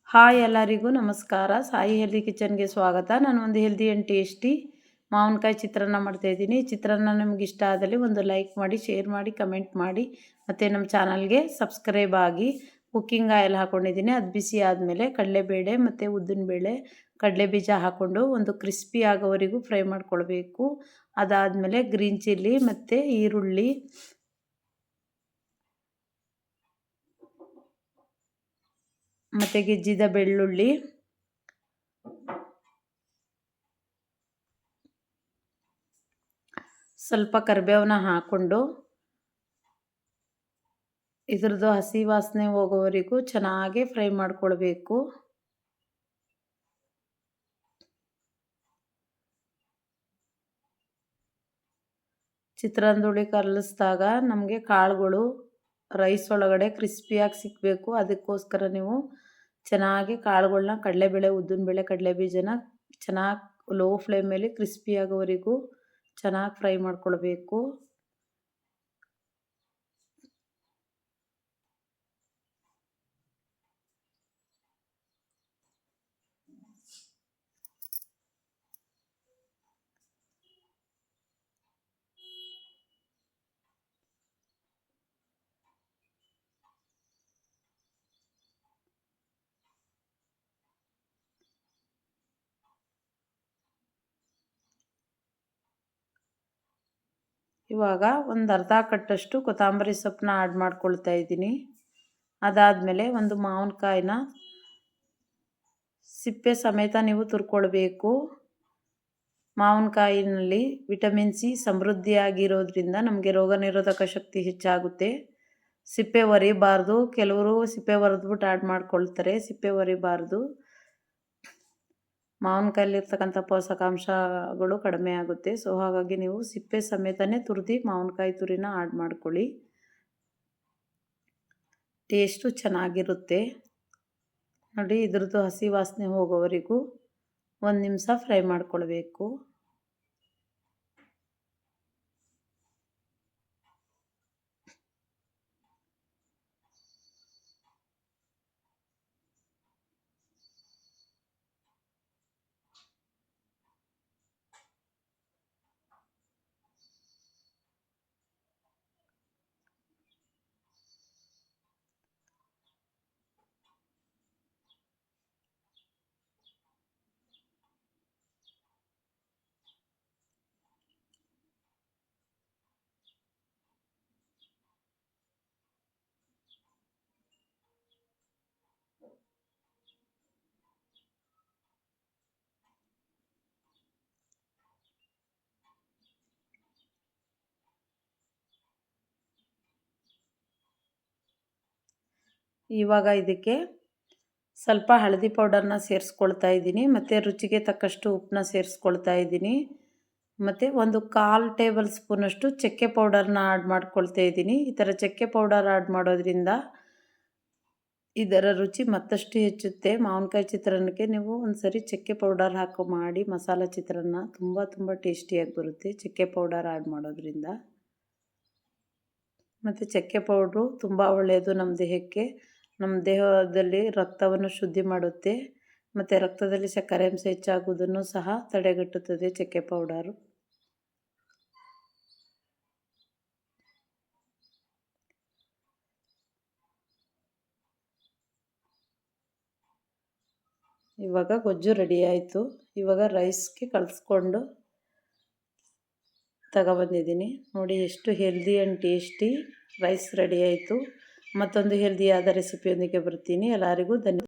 Hi ಎಲ್ಲರಿಗೂ ನಮಸ್ಕಾರ. Sai healthy ಕಿಚನ್ಗೆ ಸ್ವಾಗತ. ನಾನು ಒಂದು ಹೆಲ್ದಿ ಆ್ಯಂಡ್ ಟೇಸ್ಟಿ ಮಾವಿನಕಾಯಿ ಚಿತ್ರಾನ್ನ ಮಾಡ್ತಾಯಿದ್ದೀನಿ. ಚಿತ್ರಾನ್ನ ನಿಮ್ಗೆ ಇಷ್ಟ ಆದಲ್ಲಿ ಒಂದು ಲೈಕ್ ಮಾಡಿ, ಶೇರ್ ಮಾಡಿ, ಕಮೆಂಟ್ ಮಾಡಿ, ಮತ್ತು ನಮ್ಮ ಚಾನಲ್ಗೆ ಸಬ್ಸ್ಕ್ರೈಬ್ ಆಗಿ. ಕುಕ್ಕಿಂಗ್ ಆಯಿಲ್ ಹಾಕ್ಕೊಂಡಿದ್ದೀನಿ. ಅದು ಬಿಸಿ ಆದಮೇಲೆ ಕಡಲೆಬೇಳೆ ಮತ್ತು ಉದ್ದಿನಬೇಳೆ, ಕಡಲೆ ಬೀಜ ಹಾಕ್ಕೊಂಡು ಒಂದು ಕ್ರಿಸ್ಪಿ ಆಗೋವರೆಗೂ ಫ್ರೈ ಮಾಡ್ಕೊಳ್ಬೇಕು. ಅದಾದಮೇಲೆ ಗ್ರೀನ್ ಚಿಲ್ಲಿ ಮತ್ತು ಈರುಳ್ಳಿ, ಮತ್ತು ಗೆಜ್ಜಿದ ಬೆಳ್ಳುಳ್ಳಿ, ಸ್ವಲ್ಪ ಕರಿಬೇವನ್ನ ಹಾಕ್ಕೊಂಡು ಇದ್ರದ್ದು ಹಸಿ ವಾಸನೆ ಹೋಗೋವರೆಗೂ ಚೆನ್ನಾಗಿ ಫ್ರೈ ಮಾಡ್ಕೊಳ್ಬೇಕು. ಚಿತ್ರಾನ್ನದುಳಿ ಕಲಿಸಿದಾಗ ನಮಗೆ ಕಾಳುಗಳು ರೈಸ್ ಒಳಗಡೆ ಕ್ರಿಸ್ಪಿಯಾಗಿ ಸಿಕ್ಕಬೇಕು. ಅದಕ್ಕೋಸ್ಕರ ನೀವು ಚೆನ್ನಾಗಿ ಕಾಳುಗಳನ್ನ, ಕಡಲೆಬೇಳೆ, ಉದ್ದಿನಬೇಳೆ, ಕಡಲೆ ಬೀಜನ ಚೆನ್ನಾಗಿ ಲೋ ಫ್ಲೇಮಲ್ಲಿ ಕ್ರಿಸ್ಪಿ ಆಗೋವರೆಗೂ ಚೆನ್ನಾಗಿ ಫ್ರೈ ಮಾಡ್ಕೊಳ್ಬೇಕು. ಇವಾಗ ಒಂದು ಅರ್ಧ ಕಟ್ಟಷ್ಟು ಕೊತ್ತಂಬರಿ ಸೊಪ್ಪನ್ನ ಆ್ಯಡ್ ಮಾಡ್ಕೊಳ್ತಾ ಇದ್ದೀನಿ. ಅದಾದಮೇಲೆ ಒಂದು ಮಾವಿನಕಾಯಿನ ಸಿಪ್ಪೆ ಸಮೇತ ನೀವು ತುರ್ಕೊಳ್ಬೇಕು. ಮಾವಿನಕಾಯಿನಲ್ಲಿ ವಿಟಮಿನ್ ಸಿ ಸಮೃದ್ಧಿಯಾಗಿರೋದ್ರಿಂದ ನಮಗೆ ರೋಗ ನಿರೋಧಕ ಶಕ್ತಿ ಹೆಚ್ಚಾಗುತ್ತೆ. ಸಿಪ್ಪೆ ಒರಿಬಾರ್ದು. ಕೆಲವರು ಸಿಪ್ಪೆ ಒರೆದ್ಬಿಟ್ಟು ಆ್ಯಡ್ ಮಾಡ್ಕೊಳ್ತಾರೆ. ಸಿಪ್ಪೆ ಒರಿಬಾರ್ದು. ಮಾವಿನಕಾಯಲ್ಲಿರ್ತಕ್ಕಂಥ ಪೋಷಕಾಂಶಗಳು ಕಡಿಮೆ ಆಗುತ್ತೆ. ಸೊ ಹಾಗಾಗಿ ನೀವು ಸಿಪ್ಪೆ ಸಮೇತನೇ ತುರಿದು ಮಾವಿನಕಾಯಿ ತುರಿನ ಆ್ಯಡ್ ಮಾಡ್ಕೊಳ್ಳಿ. ಟೇಸ್ಟು ಚೆನ್ನಾಗಿರುತ್ತೆ. ನೋಡಿ, ಇದ್ರದ್ದು ಹಸಿ ವಾಸನೆ ಹೋಗೋವರೆಗೂ 1 ನಿಮಿಷ ಫ್ರೈ ಮಾಡ್ಕೊಳ್ಬೇಕು. ಇವಾಗ ಇದಕ್ಕೆ ಸ್ವಲ್ಪ ಹಳದಿ ಪೌಡರ್ನ ಸೇರಿಸ್ಕೊಳ್ತಾ ಇದ್ದೀನಿ, ಮತ್ತು ರುಚಿಗೆ ತಕ್ಕಷ್ಟು ಉಪ್ಪನ್ನ ಸೇರಿಸ್ಕೊಳ್ತಾ ಇದ್ದೀನಿ, ಮತ್ತು 1/4 ಟೇಬಲ್ ಸ್ಪೂನಷ್ಟು ಚಕ್ಕೆ ಪೌಡರ್ನ ಆ್ಯಡ್ ಮಾಡ್ಕೊಳ್ತಾ ಇದ್ದೀನಿ. ಈ ಥರ ಚಕ್ಕೆ ಪೌಡರ್ ಆ್ಯಡ್ ಮಾಡೋದ್ರಿಂದ ಇದರ ರುಚಿ ಮತ್ತಷ್ಟು ಹೆಚ್ಚುತ್ತೆ. ಮಾವಿನಕಾಯಿ ಚಿತ್ರಾನ್ನಕ್ಕೆ ನೀವು ಒಂದ್ಸರಿ ಚಕ್ಕೆ ಪೌಡರ್ ಹಾಕಿ ಮಾಡಿ ಮಸಾಲ ಚಿತ್ರಾನ್ನ ತುಂಬ ಟೇಸ್ಟಿಯಾಗಿ ಬರುತ್ತೆ ಚಕ್ಕೆ ಪೌಡರ್ ಆ್ಯಡ್ ಮಾಡೋದ್ರಿಂದ. ಮತ್ತು ಚಕ್ಕೆ ಪೌಡ್ರು ತುಂಬ ಒಳ್ಳೆಯದು ನಮ್ಮ ದೇಹಕ್ಕೆ. ನಮ್ಮ ದೇಹದಲ್ಲಿ ರಕ್ತವನ್ನು ಶುದ್ಧಿ ಮಾಡುತ್ತೆ, ಮತ್ತು ರಕ್ತದಲ್ಲಿ ಸಕ್ಕರೆ ಅಂಶ ಹೆಚ್ಚಾಗುವುದನ್ನು ಸಹ ತಡೆಗಟ್ಟುತ್ತದೆ ಚಕ್ಕೆ ಪೌಡರು. ಇವಾಗ ಗೊಜ್ಜು ರೆಡಿ ಆಯಿತು. ಇವಾಗ ರೈಸ್ಗೆ ಕಲಿಸ್ಕೊಂಡು ತಗೊಬಂದಿದ್ದೀನಿ. ನೋಡಿ, ಎಷ್ಟು healthy and tasty rice ready ಆಯಿತು. ಮತ್ತೊಂದು ಹೆಲ್ದಿಯಾದ ರೆಸಿಪಿಯೊಂದಿಗೆ ಬರ್ತೀನಿ. ಎಲ್ಲರಿಗೂ ಧನ್ಯವಾದ.